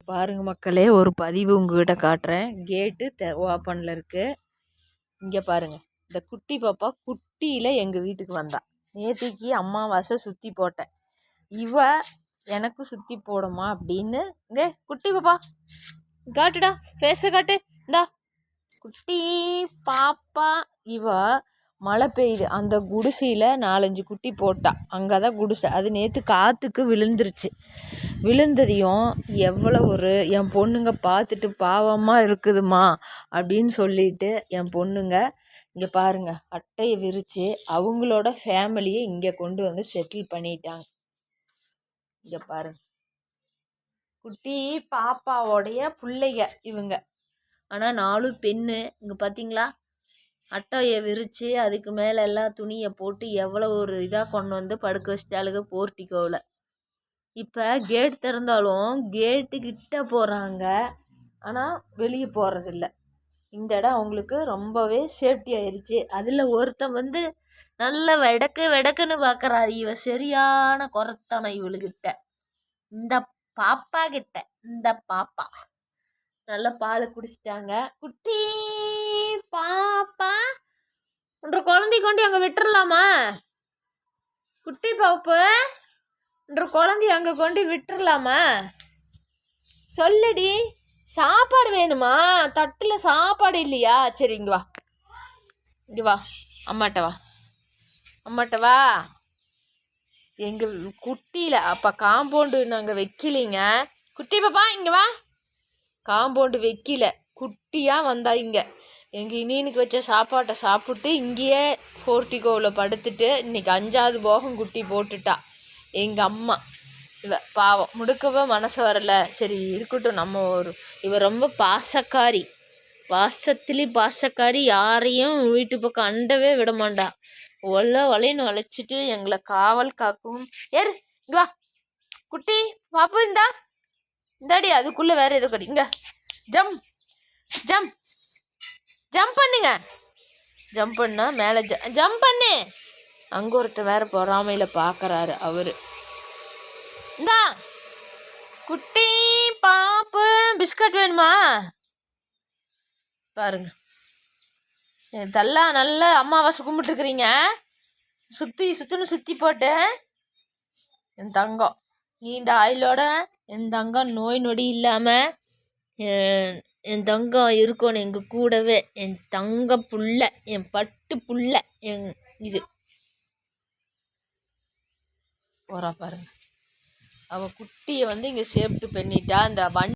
பாருங்க மக்களே, ஒரு பதிவு உங்ககிட்ட காட்டுறேன். கேட்டு ஓப்பனில் இருக்குது. இங்கே பாருங்கள், இந்த குட்டி பாப்பா குட்டியில் எங்கள் வீட்டுக்கு வந்தா. நேத்திக்கு அம்மாவாசை சுற்றி போட்டேன். இவ எனக்கு சுற்றி போடுமா அப்படின்னு இங்கே குட்டி பாப்பா காட்டுடா, ஃபேஸை காட்டு. இந்தா குட்டி பாப்பா. இவ மழை பெய்யுது, அந்த குடிசையில் 4-5 குட்டி போட்டா. அங்கே தான் குடிசை. அது நேற்று காற்றுக்கு விழுந்துருச்சு. விழுந்ததையும் எவ்வளோ என் பொண்ணுங்க பார்த்துட்டு பாவமாக இருக்குதுமா அப்படின்னு சொல்லிட்டு என் பொண்ணுங்க இங்கே பாருங்கள் அட்டையை விரித்து அவங்களோட ஃபேமிலியை இங்கே கொண்டு வந்து செட்டில் பண்ணிட்டாங்க. இங்கே பாருங்க, குட்டி பாப்பாவோடைய பிள்ளைங்க இவங்க. ஆனால் 4 பெண்ணு. இங்கே பார்த்தீங்களா, அட்டையை விரித்து அதுக்கு மேலே எல்லாம் துணியை போட்டு எவ்வளோ இதாக கொண்டு வந்து படுக்க வச்சிட்டாளுங்க போர்ட்டிக்கோவில். இப்போ கேட் திறந்தாலும் கேட்டுக்கிட்ட போகிறாங்க, ஆனால் வெளியே போகிறதில்ல. இந்த இடம் அவங்களுக்கு ரொம்பவே சேஃப்டி ஆயிடுச்சு. அதில் ஒருத்தன் வந்து நல்ல வெடக்குன்னு பார்க்குறா. இவ சரியான குறைத்தான இவளுக்கிட்ட, இந்த பாப்பா கிட்ட. இந்த பாப்பா நல்ல பாலை குடிச்சிட்டாங்க. குட்டி பாப்பா என்ற குழந்தை கொண்டு அங்கே விட்டுறலாமா? குட்டி பாப்பு என்ற குழந்தைய அங்கே கொண்டு விட்டுறலாமா? சொல்லுடி, சாப்பாடு வேணுமா? தட்டில் சாப்பாடு இல்லையா? சரி இங்கே வா, இங்கே வா, அம்மாட்ட வா, அம்மாட்ட வா. எங்கள் குட்டியில் அப்போ காம்பவுண்டு நாங்கள் வைக்கலிங்க. குட்டி பாப்பா இங்கே வா. காம்பவுண்டு வைக்கல, குட்டியாக வந்தா இங்கே. எங்கள் இனியனுக்கு வச்ச சாப்பாட்டை சாப்பிட்டு இங்கேயே போர்ட்டிகோவில் படுத்துட்டு இன்றைக்கி 5வது போகம் குட்டி போட்டுட்டா எங்கள் அம்மா. இவ பாவம், முடுக்கவே மனசு வரல. சரி இருக்கட்டும், நம்ம இவ ரொம்ப பாசக்காரி, பாசக்காரி. யாரையும் வீட்டு பக்கம் அண்டவே விட மாட்டா. ஒலைன்னு வளைச்சிட்டு எங்களை காவல் காக்கும். ஏறு இங்கே வா குட்டி பாப்பு. இந்தாடி, அதுக்குள்ளே வேற ஏதோ கடி. இங்கே ஜம்ப் பண்ணுங்க. ஜம்ப் பண்ணா மேலே ஜம்ப் பண்ணு. அங்கே ஒருத்தர் வேற பொறாமையில் பார்க்குறாரு அவரு. இந்தா குட்டி பாப்பு, பிஸ்கட் வேணுமா? பாருங்க, இதெல்லாம் நல்லா அம்மாவாசை கும்பிட்டுருக்குறீங்க. சுற்றி போட்டு என் தங்கம் நீண்ட ஆயுளோட, என் தங்கம் நோய் நொடி இல்லாமல் என் தங்கம் இருக்கணும் எங்கள் கூடவே. என் தங்க புள்ள, என் பட்டு புள்ள, இது போகிறா பாருங்க. அவள் குட்டியை வந்து இங்கே சேஃப்டி பண்ணிட்டா. அந்த